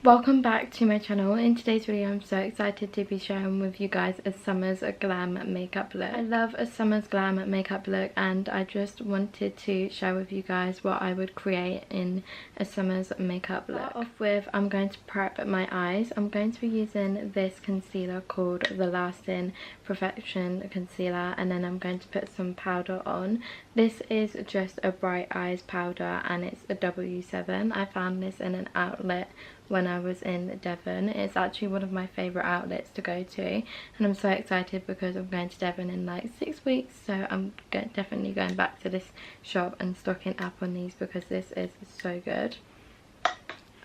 Welcome back to my channel. In today's video I'm so excited to be sharing with you guys a summer's glam makeup look. I love a summer's glam makeup look and I just wanted to share with you guys what I would create in a summer's makeup look. Off with, I'm going to prep my eyes. I'm going to be using this concealer called the Lasting Perfection Concealer, and then I'm going to put some powder on. This is just a Bright Eyes powder and it's a W7. I found this in an outlet when I was in Devon. It's actually one of my favourite outlets to go to, and I'm so excited because I'm going to Devon in like 6 weeks, so I'm definitely going back to this shop and stocking up on these because this is so good.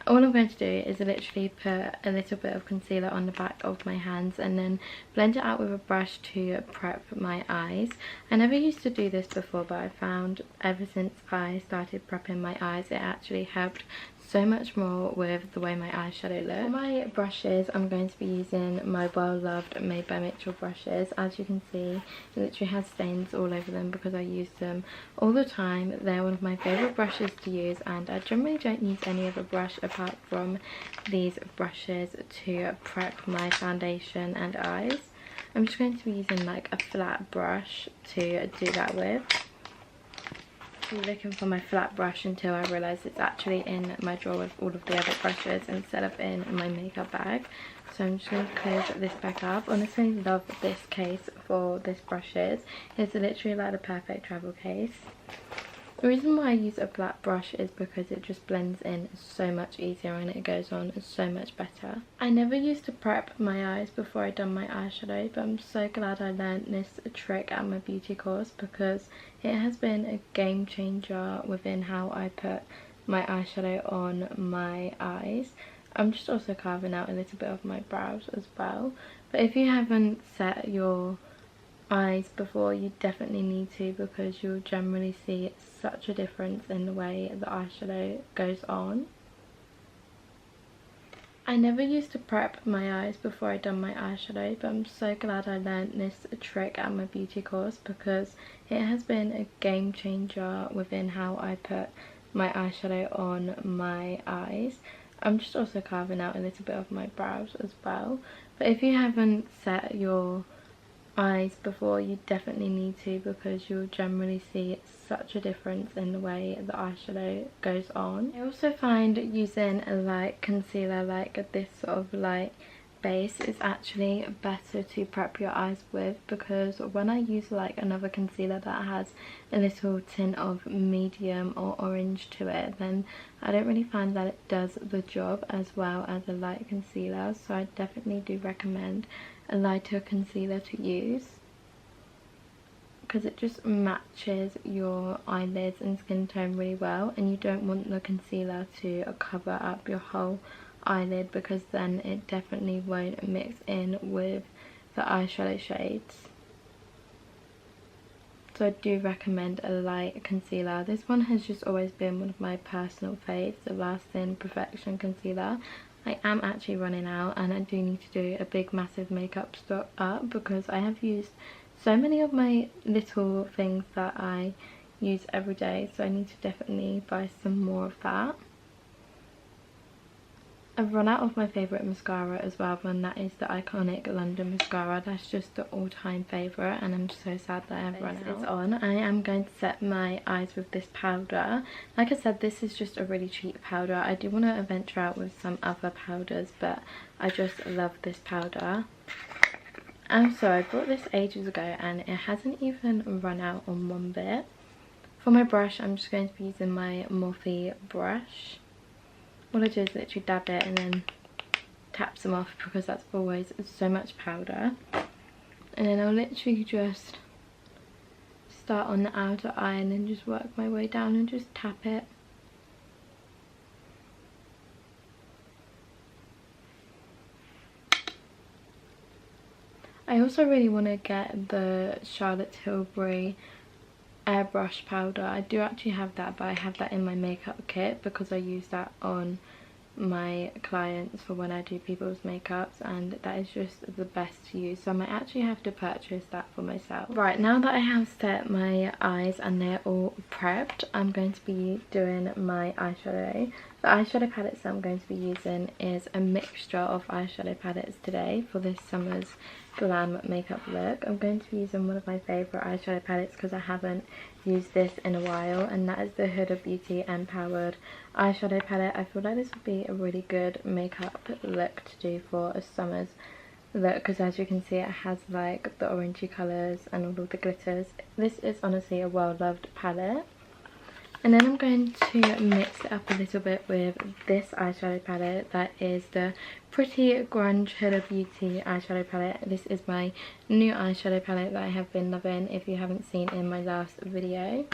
All I'm going to do is literally put a little bit of concealer on the back of my hands and then blend it out with a brush to prep my eyes. I never used to do this before, but I found ever since I started prepping my eyes it actually helped so much more with the way my eyeshadow looks. For my brushes, I'm going to be using my well-loved Made by Mitchell brushes. As you can see, it literally has stains all over them because I use them all the time. They're one of my favourite brushes to use, and I generally don't use any other brush apart from these brushes to prep my foundation and eyes. I'm just going to be using like a flat brush to do that with. Looking for my flat brush until I realise it's actually in my drawer with all of the other brushes instead of in my makeup bag. So I'm just going to close this back up. Honestly, love this case for this brushes. It's literally like the perfect travel case. The reason why I use a flat brush is because it just blends in so much easier and it goes on so much better. I never used to prep my eyes before I done my eyeshadow, but I'm so glad I learned this trick at my beauty course because it has been a game changer within how I put my eyeshadow on my eyes. I'm just also carving out a little bit of my brows as well, but if you haven't set your eyes before, you definitely need to because you'll generally see such a difference in the way the eyeshadow goes on. I never used to prep my eyes before I done my eyeshadow, but I'm so glad I learned this trick at my beauty course because it has been a game changer within how I put my eyeshadow on my eyes. I'm just also carving out a little bit of my brows as well, but if you haven't set your eyes before, you definitely need to because you'll generally see such a difference in the way the eyeshadow goes on. I also find using a light concealer like this sort of light base is actually better to prep your eyes with, because when I use like another concealer that has a little tint of medium or orange to it, then I don't really find that it does the job as well as a light concealer. So I definitely do recommend a lighter concealer to use because it just matches your eyelids and skin tone really well, and you don't want the concealer to cover up your whole eyelid because then it definitely won't mix in with the eyeshadow shades. So I do recommend a light concealer. This one has just always been one of my personal faves, the Lasting Perfection Concealer. I am actually running out and I do need to do a big massive makeup stock up because I have used so many of my little things that I use every day, so I need to definitely buy some more of that. I've run out of my favourite mascara as well, and that is the iconic London mascara. That's just the all-time favourite and I'm so sad that I've run out. On, I am going to set my eyes with this powder. Like I said, this is just a really cheap powder. I do want to venture out with some other powders, but I just love this powder. And so I bought this ages ago and it hasn't even run out on one bit. For my brush, I'm just going to be using my Morphe brush. All I do is literally dab it and then tap some off because that's always so much powder. And then I'll literally just start on the outer eye and then just work my way down and just tap it. I also really want to get the Charlotte Tilbury airbrush powder. I do actually have that, but I have that in my makeup kit because I use that on my clients for when I do people's makeups, and that is just the best to use, so I might actually have to purchase that for myself. Right, now that I have set my eyes and they're all prepped, I'm going to be doing my eyeshadow. The eyeshadow palettes that I'm going to be using is a mixture of eyeshadow palettes today for this summer's glam makeup look. I'm going to be using one of my favourite eyeshadow palettes because I haven't used this in a while, and that is the Huda Beauty Empowered eyeshadow palette. I feel like this would be a really good makeup look to do for a summer's look because, as you can see, it has like the orangey colours and all of the glitters. This is honestly a well loved palette. And then I'm going to mix it up a little bit with this eyeshadow palette. That is the Pretty Grunge Huda Beauty eyeshadow palette. This is my new eyeshadow palette that I have been loving, if you haven't seen in my last video.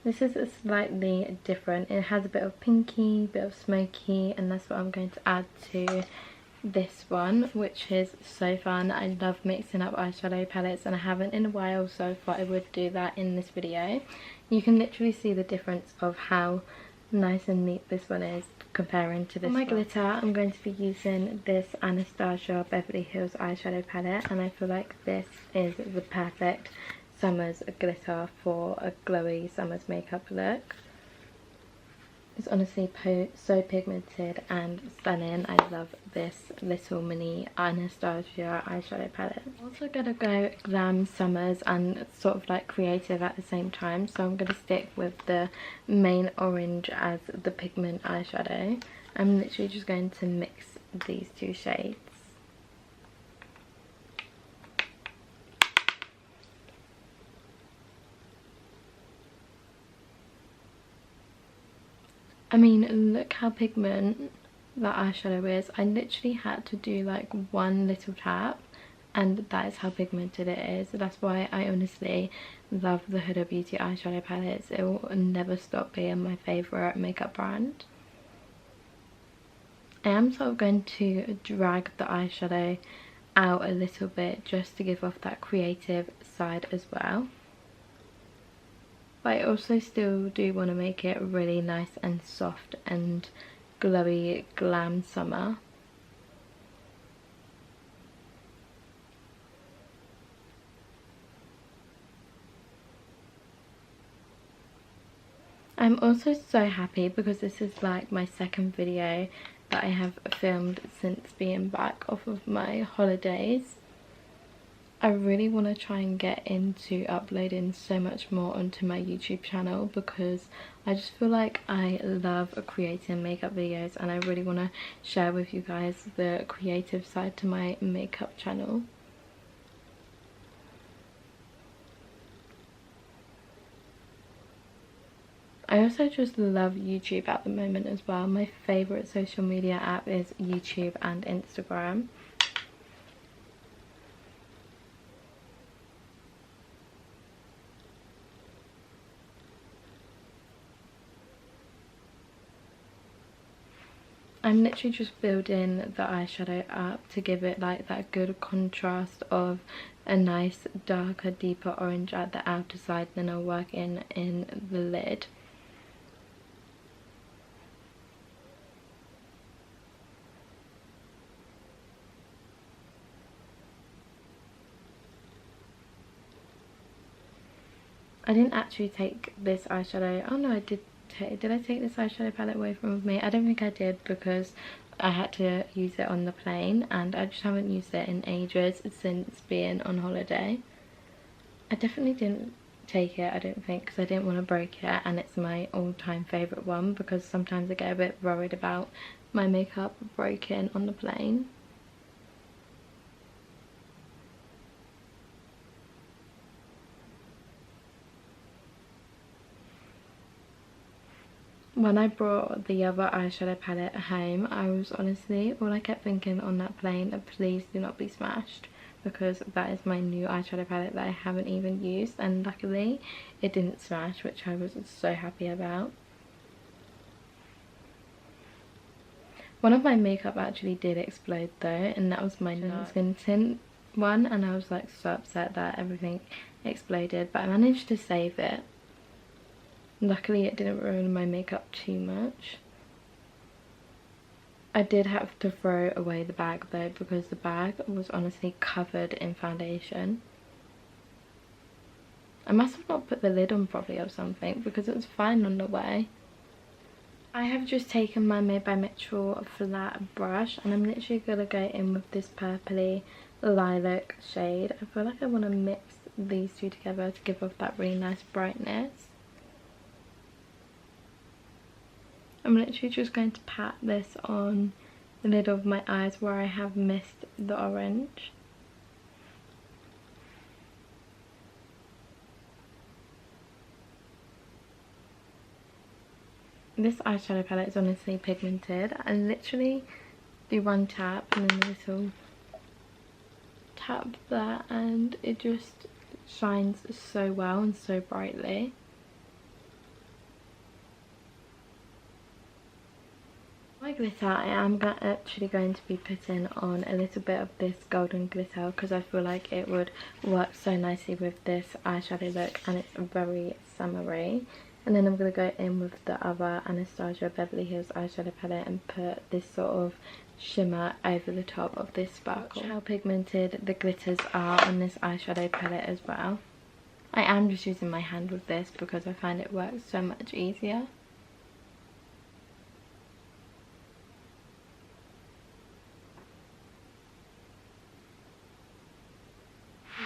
This is slightly different. It has a bit of pinky, bit of smoky, and that's what I'm going to add to this one, which is so fun. I love mixing up eyeshadow palettes and I haven't in a while, so I thought I would do that in this video. You can literally see the difference of how nice and neat this one is comparing to this one. For my glitter, I'm going to be using this Anastasia Beverly Hills eyeshadow palette, and I feel like this is the perfect summer's glitter for a glowy summer's makeup look. It's honestly so pigmented and stunning. I love this little mini Anastasia eyeshadow palette. I'm also gonna go glam summers and sort of like creative at the same time, so I'm gonna stick with the main orange as the pigment eyeshadow. I'm literally just going to mix these two shades. I mean, look how pigment that eyeshadow is. I literally had to do like one little tap and that is how pigmented it is. That's why I honestly love the Huda Beauty eyeshadow palettes. It will never stop being my favourite makeup brand. I am sort of going to drag the eyeshadow out a little bit just to give off that creative side as well. But I also still do want to make it really nice and soft and glowy glam summer. I'm also so happy because this is like my second video that I have filmed since being back off of my holidays. I really want to try and get into uploading so much more onto my YouTube channel because I just feel like I love creating makeup videos and I really want to share with you guys the creative side to my makeup channel. I also just love YouTube at the moment as well. My favourite social media app is YouTube and Instagram. I'm literally just building the eyeshadow up to give it like that good contrast of a nice darker, deeper orange at the outer side, then I'll work in the lid. I didn't actually take this eyeshadow, oh no I did I take this eyeshadow palette away from me? I don't think I did because I had to use it on the plane and I just haven't used it in ages since being on holiday. I definitely didn't take it, I don't think, because I didn't want to break it, and it's my all-time favourite one because sometimes I get a bit worried about my makeup breaking on the plane. When I brought the other eyeshadow palette home, I was honestly, all I kept thinking on that plane, please do not be smashed, because that is my new eyeshadow palette that I haven't even used, and luckily it didn't smash, which I was so happy about. One of my makeup actually did explode though, and that was my Skin Tint one, and I was like so upset that everything exploded, but I managed to save it. Luckily it didn't ruin my makeup too much. I did have to throw away the bag though because the bag was honestly covered in foundation. I must have not put the lid on properly or something because it was fine on the way. I have just taken my Made by Mitchell flat brush and I'm literally going to go in with this purpley lilac shade. I feel like I want to mix these two together to give off that really nice brightness. I'm literally just going to pat this on the lid of my eyes where I have missed the orange. This eyeshadow palette is honestly pigmented. I literally do one tap and then a little tap there and it just shines so well and so brightly. My glitter, I am actually going to be putting on a little bit of this golden glitter because I feel like it would work so nicely with this eyeshadow look and it's very summery. And then I'm going to go in with the other Anastasia Beverly Hills eyeshadow palette and put this sort of shimmer over the top of this sparkle. Watch how pigmented the glitters are on this eyeshadow palette as well. I am just using my hand with this because I find it works so much easier.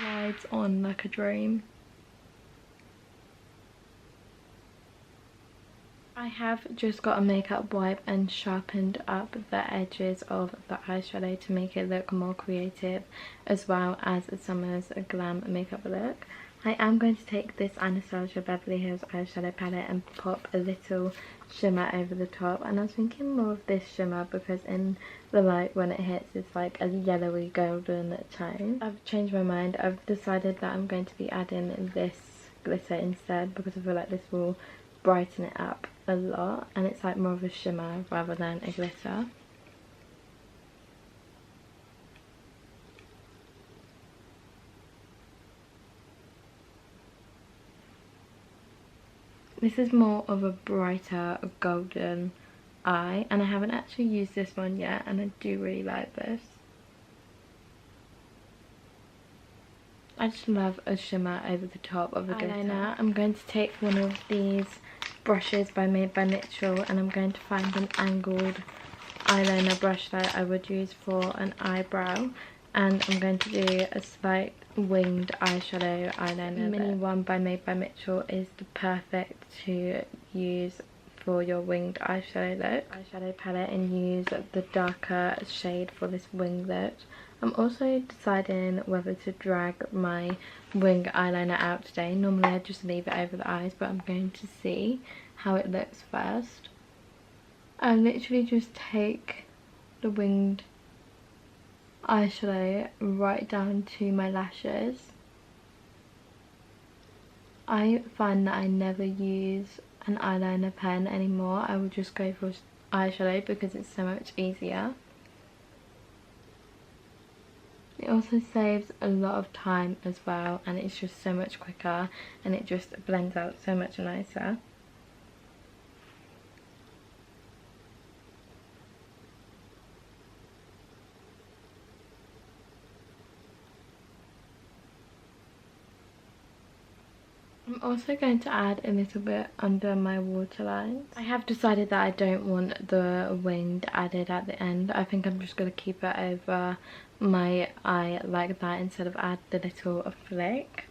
Rides on like a dream. I have just got a makeup wipe and sharpened up the edges of the eyeshadow to make it look more creative as well as a summer's glam makeup look. I am going to take this Anastasia Beverly Hills eyeshadow palette and pop a little shimmer over the top, and I was thinking more of this shimmer because in the light when it hits it's like a yellowy golden tone. I've changed my mind. I've decided that I'm going to be adding this glitter instead because I feel like this will brighten it up a lot and it's like more of a shimmer rather than a glitter. This is more of a brighter golden eye and I haven't actually used this one yet and I do really like this. I just love a shimmer over the top of a glitter. Eyeliner, I'm going to take one of these brushes Made by Mitchell and I'm going to find an angled eyeliner brush that I would use for an eyebrow, and I'm going to do a slight winged eyeshadow eyeliner. The mini one by Made by Mitchell is the perfect to use for your winged eyeshadow look. Eyeshadow palette and use the darker shade for this wing look. I'm also deciding whether to drag my wing eyeliner out today. Normally I just leave it over the eyes, but I'm going to see how it looks first. I literally just take the winged eyeshadow right down to my lashes. I find that I never use an eyeliner pen anymore. I will just go for eyeshadow because it's so much easier. It also saves a lot of time as well and it's just so much quicker and it just blends out so much nicer. I'm also going to add a little bit under my waterlines. I have decided that I don't want the winged added at the end. I think I'm just going to keep it over my eye like that instead of add the little flick.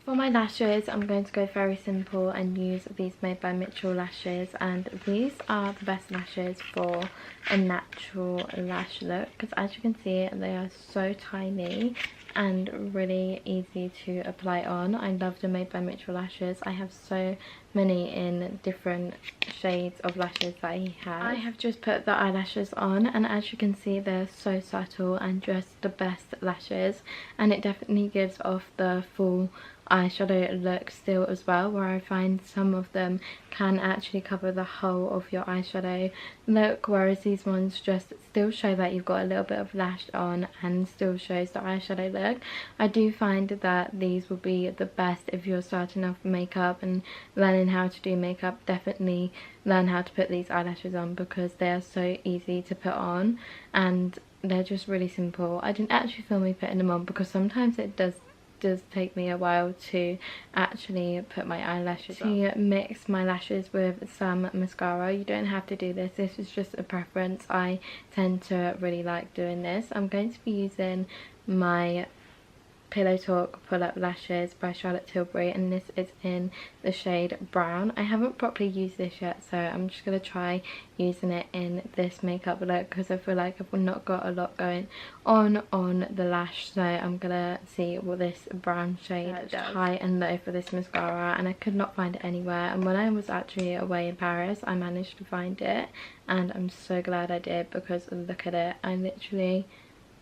For my lashes, I'm going to go very simple and use these Made by Mitchell lashes, and these are the best lashes for a natural lash look because as you can see they are so tiny and really easy to apply on. I love the Made by Mitchell lashes. I have so many in different shades of lashes that he has. I have just put the eyelashes on and as you can see they're so subtle and just the best lashes, and it definitely gives off the full eyeshadow look still as well, where I find some of them can actually cover the whole of your eyeshadow look, whereas these ones just still show that you've got a little bit of lash on and still shows the eyeshadow look. I do find that these will be the best if you're starting off makeup and learning how to do makeup. Definitely learn how to put these eyelashes on because they are so easy to put on and they're just really simple. I didn't actually film me putting them on because sometimes it does take me a while to actually put my eyelashes on. To mix my lashes with some mascara, you don't have to do this. This is just a preference. I tend to really like doing this. I'm going to be using my Pillow Talk Pull Up Lashes by Charlotte Tilbury, and this is in the shade Brown. I haven't properly used this yet, so I'm just going to try using it in this makeup look because I feel like I've not got a lot going on the lash, so I'm going to see what this brown shade does. High and low for this mascara, and I could not find it anywhere, and when I was actually away in Paris I managed to find it, and I'm so glad I did because look at it. I literally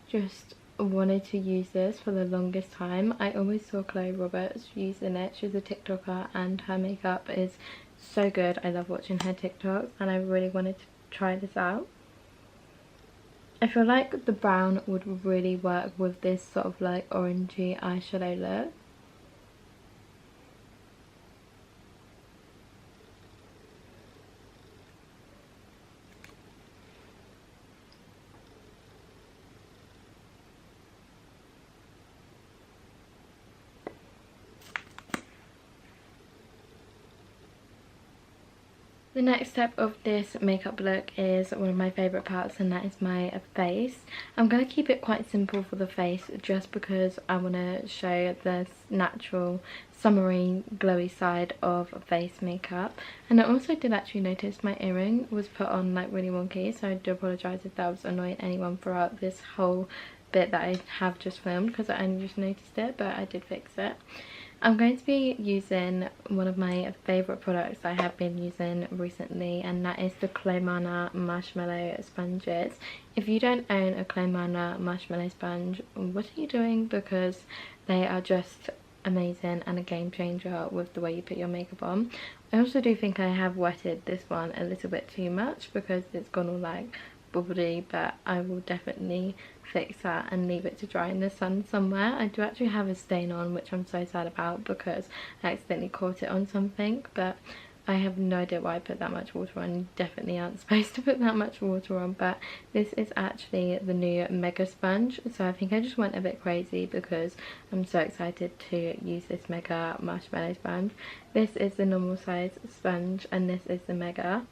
just wanted to use this for the longest time. I always saw Chloe Roberts using it. She's a TikToker and her makeup is so good. I love watching her TikToks and I really wanted to try this out. I feel like the brown would really work with this sort of like orangey eyeshadow look. The next step of this makeup look is one of my favourite parts, and that is my face. I'm going to keep it quite simple for the face just because I want to show the natural summery glowy side of face makeup. And I also did actually notice my earring was put on like really wonky, so I do apologise if that was annoying anyone throughout this whole bit that I have just filmed because I only just noticed it, but I did fix it. I'm going to be using one of my favourite products I have been using recently, and that is the Claymana Marshmallow Sponges. If you don't own a Claymana Marshmallow Sponge, what are you doing? Because they are just amazing and a game changer with the way you put your makeup on. I also do think I have wetted this one a little bit too much because it's gone all like bubbly, but I will definitely fix that and leave it to dry in the sun somewhere. I do actually have a stain on, which I'm so sad about because I accidentally caught it on something, but I have no idea why I put that much water on. You definitely aren't supposed to put that much water on, but this is actually the new Mega Sponge, so I think I just went a bit crazy because I'm so excited to use this Mega Marshmallow Sponge. This is the normal size sponge and this is the Mega.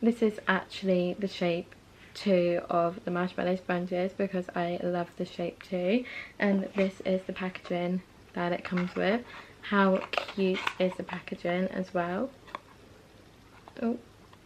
This is actually the shape 2 of the marshmallow sponges because I love the shape 2, and this is the packaging that it comes with. How cute is the packaging as well? Oh,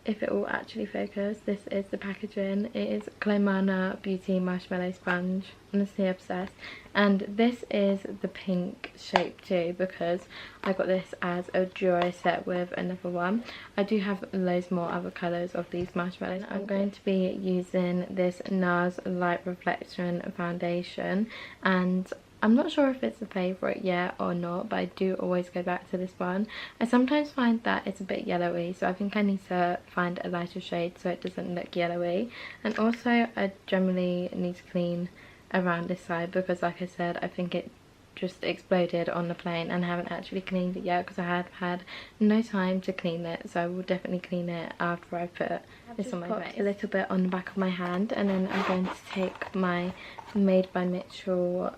if it will actually focus, this is the packaging. It is Claymana Beauty Marshmallow Sponge. Honestly obsessed. And this is the pink shape too because I got this as a duo set with another one. I do have loads more other colours of these marshmallows. I'm going to be using this NARS Light Reflection Foundation, and I'm not sure if it's a favourite yet or not, but I do always go back to this one. I sometimes find that it's a bit yellowy, so I think I need to find a lighter shade so it doesn't look yellowy. And also I generally need to clean around this side because, like I said, I think it just exploded on the plane and I haven't actually cleaned it yet because I have had no time to clean it, so I will definitely clean it after I put this on my face. A little bit on the back of my hand, and then I'm going to take my Made by Mitchell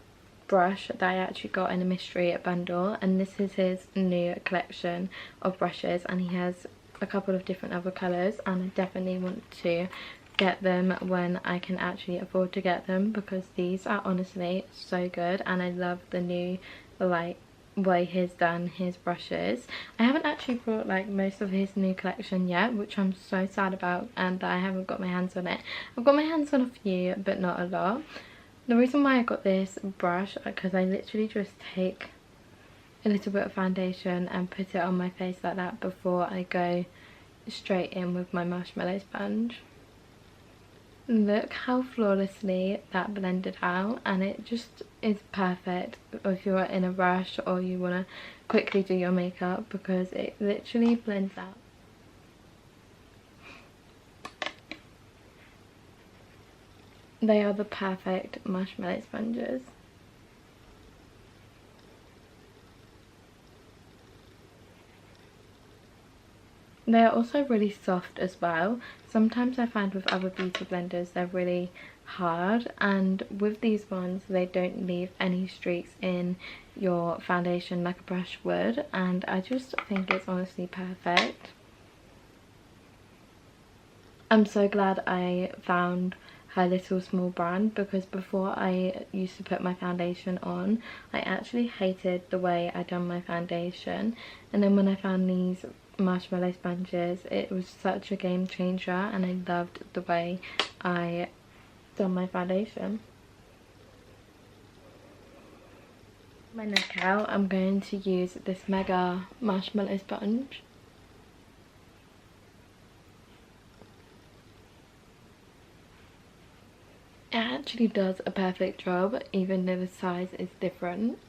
brush that I actually got in a mystery bundle, and this is his new collection of brushes, and he has a couple of different other colours, and I definitely want to get them when I can actually afford to get them because these are honestly so good, and I love the new like way he's done his brushes. I haven't actually brought like most of his new collection yet, which I'm so sad about, and that I haven't got my hands on it. I've got my hands on a few but not a lot. The reason why I got this brush because I literally just take a little bit of foundation and put it on my face like that before I go straight in with my marshmallow sponge. Look how flawlessly that blended out, and it just is perfect if you're in a rush or you want to quickly do your makeup, because it literally blends out. They are the perfect marshmallow sponges. They are also really soft as well. Sometimes I find with other beauty blenders they're really hard, and with these ones they don't leave any streaks in your foundation like a brush would, and I just think it's honestly perfect. I'm so glad I found her little small brand, because before I used to put my foundation on, I actually hated the way I done my foundation, and then when I found these marshmallow sponges, it was such a game changer, and I loved the way I done my foundation. My neck out, I'm going to use this mega marshmallow sponge. It actually does a perfect job, even though the size is different.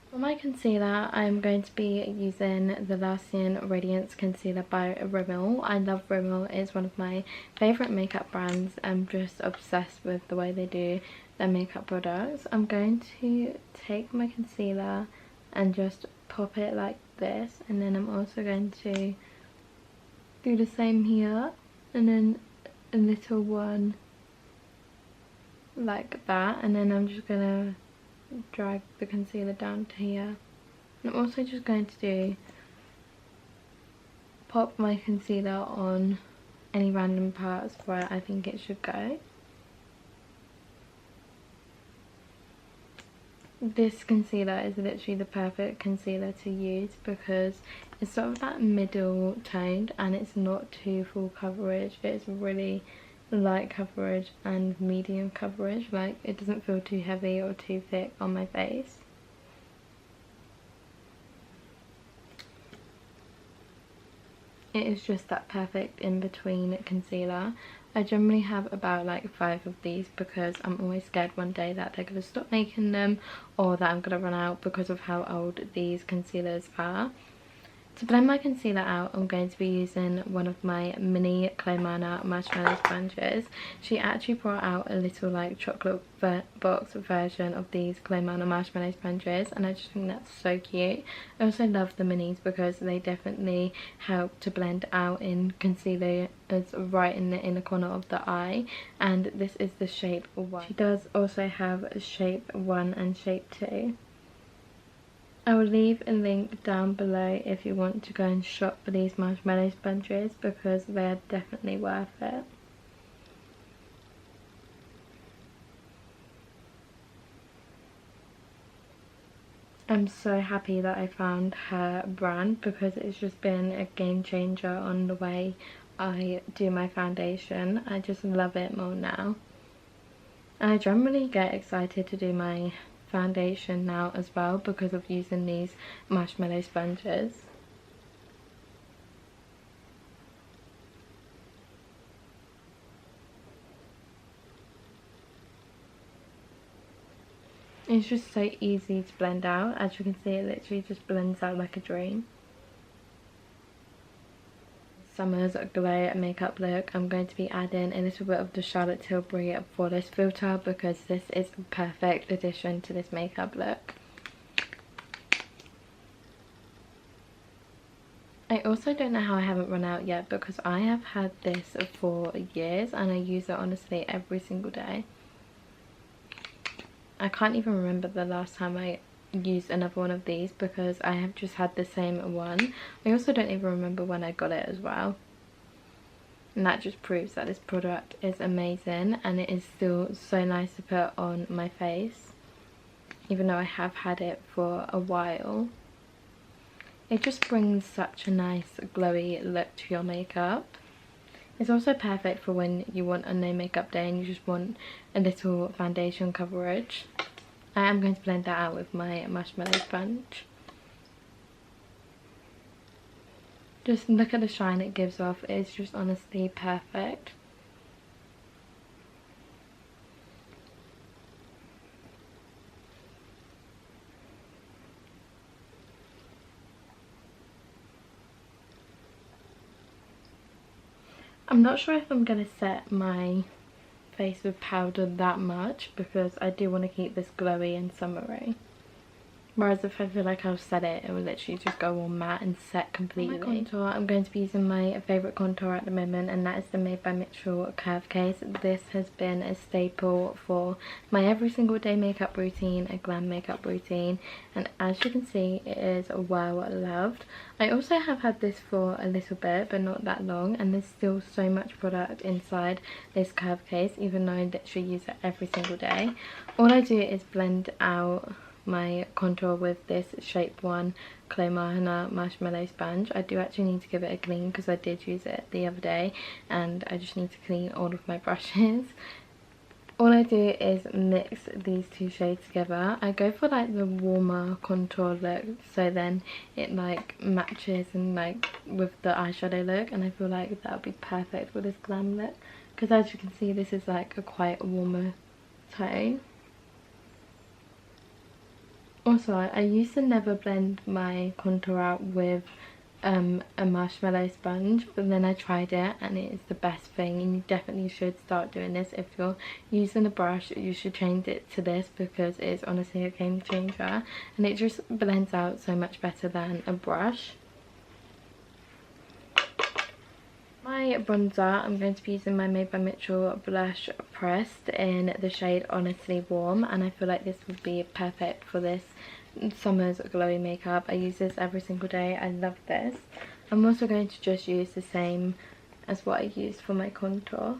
For my concealer, I'm going to be using the Lassian Radiance Concealer by Rimmel. I love Rimmel, it's one of my favourite makeup brands. I'm just obsessed with the way they do their makeup products. I'm going to take my concealer and just pop it like this, and then I'm also going to do the same here, and then a little one like that, and then I'm just gonna drag the concealer down to here. And I'm also just going to pop my concealer on any random parts where I think it should go. This concealer is literally the perfect concealer to use, because it's sort of that middle toned and it's not too full coverage. It's really light coverage and medium coverage. Like, it doesn't feel too heavy or too thick on my face. It is just that perfect in between concealer. I generally have about like 5 of these, because I'm always scared one day that they're going to stop making them, or that I'm going to run out because of how old these concealers are. To blend my concealer out, I'm going to be using one of my mini Claymana marshmallow sponges. She actually brought out a little like chocolate box version of these Claymana marshmallow sponges, and I just think that's so cute. I also love the minis because they definitely help to blend out in concealer. It's right in the inner corner of the eye, and this is the shape 1. She does also have shape 1 and shape 2. I will leave a link down below if you want to go and shop for these marshmallow sponges, because they're definitely worth it. I'm so happy that I found her brand, because it's just been a game changer on the way I do my foundation. I just love it more now. And I generally get excited to do my foundation now as well, because of using these marshmallow sponges. It's just so easy to blend out. As you can see, it literally just blends out like a dream. Summer's Glow makeup look, I'm going to be adding a little bit of the Charlotte Tilbury Flawless filter, because this is a perfect addition to this makeup look. I also don't know how I haven't run out yet, because I have had this for years and I use it honestly every single day. I can't even remember the last time I used another one of these, because I have just had the same one. I also don't even remember when I got it as well, and that just proves that this product is amazing, and it is still so nice to put on my face even though I have had it for a while. It just brings such a nice glowy look to your makeup. It's also perfect for when you want a no makeup day and you just want a little foundation coverage. I am going to blend that out with my marshmallow sponge. Just look at the shine it gives off. It's just honestly perfect. I'm not sure if I'm going to set my face with powder that much because I do want to keep this glowy and summery. Whereas if I feel like I'll set it, it will literally just go all matte and set completely. For my contour, I'm going to be using my favourite contour at the moment, and that is the Made by Mitchell Curve Case. This has been a staple for my every single day makeup routine, a glam makeup routine, and as you can see, it is well loved. I also have had this for a little bit, but not that long, and there's still so much product inside this curve case, even though I literally use it every single day. All I do is blend out my contour with this Shape 1 Clay Mahana Marshmallow Sponge. I do actually need to give it a clean because I did use it the other day, and I just need to clean all of my brushes. All I do is mix these two shades together. I go for like the warmer contour look, so then it like matches and like with the eyeshadow look, and I feel like that would be perfect for this glam look because as you can see, this is like a quite warmer tone. Also, I used to never blend my contour out with a marshmallow sponge, but then I tried it and it is the best thing, and you definitely should start doing this. If you're using a brush, you should change it to this because it's honestly a game changer and it just blends out so much better than a brush. My bronzer, I'm going to be using my Made by Mitchell blush pressed in the shade Honestly Warm, and I feel like this would be perfect for this summer's glowy makeup. I use this every single day. I love this. I'm also going to just use the same as what I used for my contour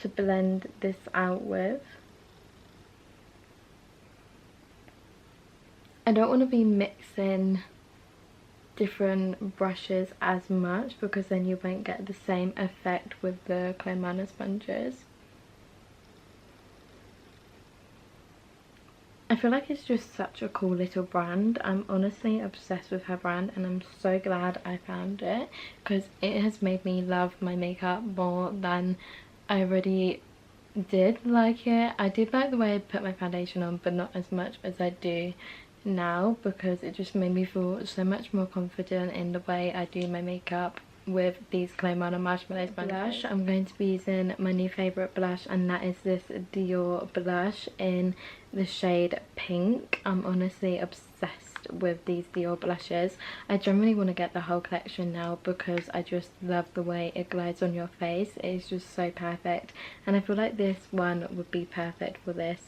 to blend this out with. I don't want to be mixing different brushes as much because then you won't get the same effect with the Clay Mahana sponges. I feel like it's just such a cool little brand. I'm honestly obsessed with her brand, and I'm so glad I found it because it has made me love my makeup more than I already did like it. I did like the way I put my foundation on, but not as much as I do now because it just made me feel so much more confident in the way I do my makeup with these Clay Mahana Marshmallow Sponge blush. I'm going to be using my new favourite blush, and that is this Dior blush in the shade Pink. I'm honestly obsessed with these Dior blushes. I generally want to get the whole collection now because I just love the way it glides on your face. It's just so perfect, and I feel like this one would be perfect for this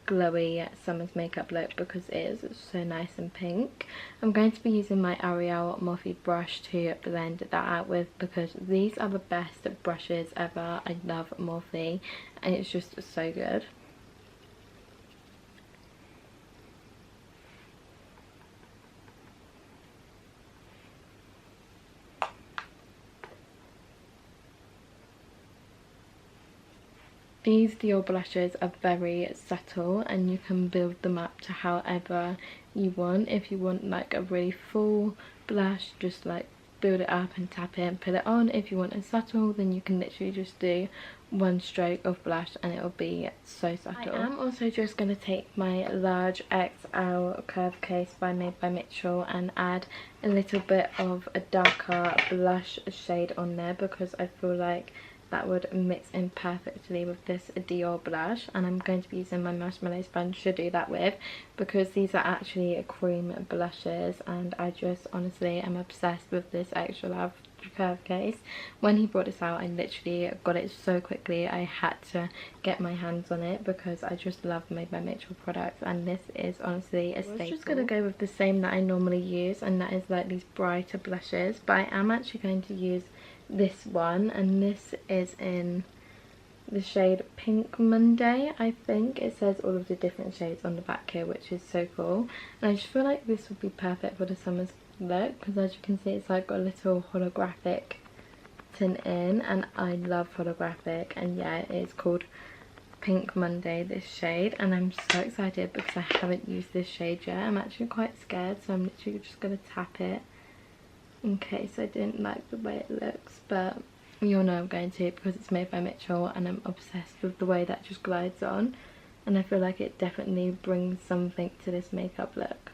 glowy summer's makeup look because it is so nice and pink. I'm going to be using my Ariel Morphe brush to blend that out with because these are the best brushes ever. I love Morphe and it's just so good. These Dior blushes are very subtle and you can build them up to however you want. If you want like a really full blush, just like build it up and tap it and put it on. If you want a subtle, then you can literally just do one stroke of blush and it'll be so subtle. I am also just going to take my large XL curve case by Made by Mitchell and add a little bit of a darker blush shade on there because I feel like that would mix in perfectly with this Dior blush, and I'm going to be using my marshmallow sponge to do that with because these are actually cream blushes and I just honestly am obsessed with this extra large curve case. When he brought this out, I literally got it so quickly. I had to get my hands on it because I just love Made by Mitchell products, and this is honestly a staple. I was just going to go with the same that I normally use, and that is like these brighter blushes, but I am actually going to use this one, and this is in the shade Pink Monday. I think it says all of the different shades on the back here, which is so cool, and I just feel like this would be perfect for the summer's look because as you can see it's like got a little holographic tint in, and I love holographic, and yeah, it is called Pink Monday, this shade, and I'm so excited because I haven't used this shade yet. I'm actually quite scared, so I'm literally just going to tap it in case I didn't like the way it looks, but you'll know I'm going to because it's made by Mitchell and I'm obsessed with the way that just glides on, and I feel like it definitely brings something to this makeup look.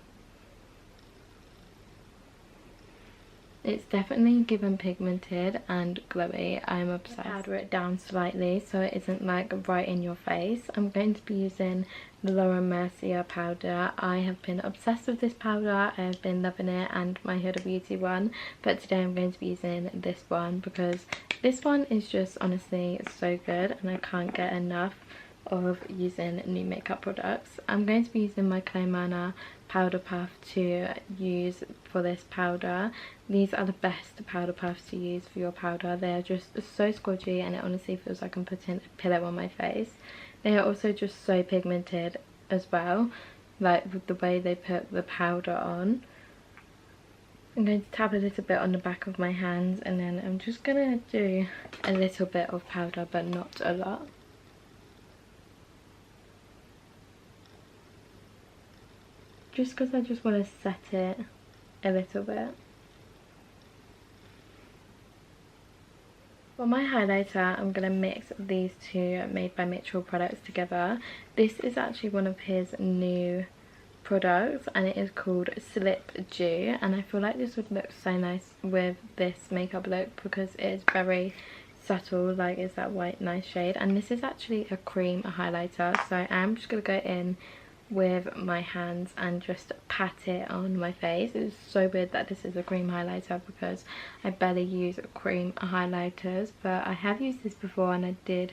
It's definitely given pigmented and glowy. I'm obsessed. Powder it down slightly so it isn't like right in your face. I'm going to be using the Laura Mercier powder. I have been obsessed with this powder. I have been loving it, and my Huda Beauty one, but today I'm going to be using this one because this one is just honestly so good and I can't get enough of using new makeup products. I'm going to be using my Clay Manor powder puff to use for this powder. These are the best powder puffs to use for your powder. They are just so squidgy and it honestly feels like I'm putting a pillow on my face. They are also just so pigmented as well, like with the way they put the powder on. I'm going to tap a little bit on the back of my hands, and then I'm just going to do a little bit of powder but not a lot. Just because I just want to set it a little bit. For my highlighter, I'm going to mix these two Made by Mitchell products together. This is actually one of his new products and it is called Slip Dew, and I feel like this would look so nice with this makeup look because it is very subtle, like it's that white nice shade, and this is actually a cream highlighter, so I'm just going to go in with my hands and just pat it on my face. It's so weird that this is a cream highlighter because I barely use cream highlighters, but I have used this before and I did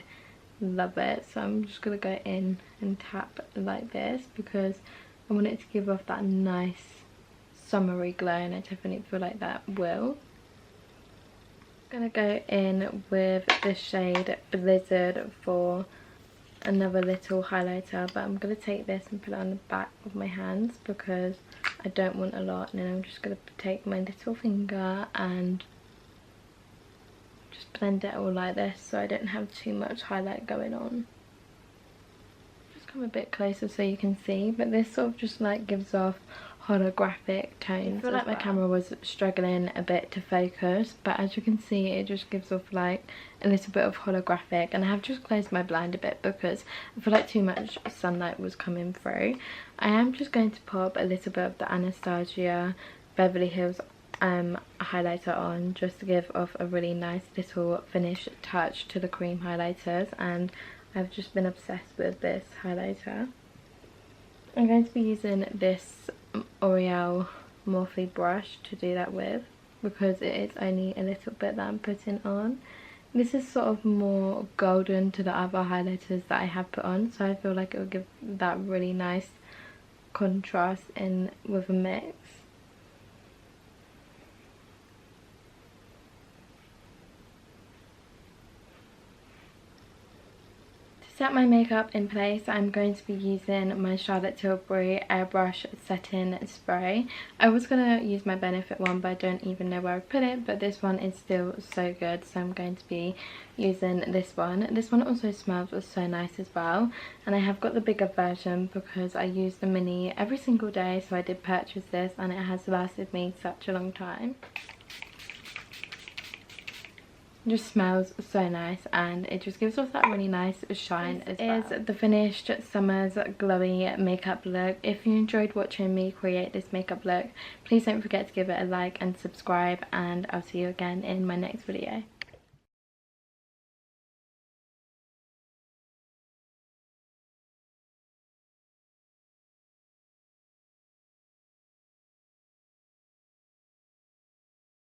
love it. So I'm just gonna go in and tap like this because I want it to give off that nice summery glow, and I definitely feel like that will. I'm gonna go in with the shade Blizzard for another little highlighter, but I'm going to take this and put it on the back of my hands because I don't want a lot, and then I'm just going to take my little finger and just blend it all like this so I don't have too much highlight going on. Just come a bit closer so you can see, but this sort of just like gives off holographic tones. I feel like my camera was struggling a bit to focus, but as you can see it just gives off like a little bit of holographic, and I have just closed my blind a bit because I feel like too much sunlight was coming through. I am just going to pop a little bit of the Anastasia Beverly Hills highlighter on just to give off a really nice little finish touch to the cream highlighters, and I've just been obsessed with this highlighter. I'm going to be using this L'Oreal Morphe brush to do that with because it is only a little bit that I'm putting on. This is sort of more golden to the other highlighters that I have put on, so I feel like it will give that really nice contrast in with a mix. To set my makeup in place, I'm going to be using my Charlotte Tilbury Airbrush Setting Spray. I was going to use my Benefit one, but I don't even know where I put it, but this one is still so good, so I'm going to be using this one. This one also smells so nice as well, and I have got the bigger version because I use the mini every single day, so I did purchase this and it has lasted me such a long time. Just smells so nice and it just gives off that really nice shine as well. This is the finished summer's glowy makeup look. If you enjoyed watching me create this makeup look, please don't forget to give it a like and subscribe, and I'll see you again in my next video.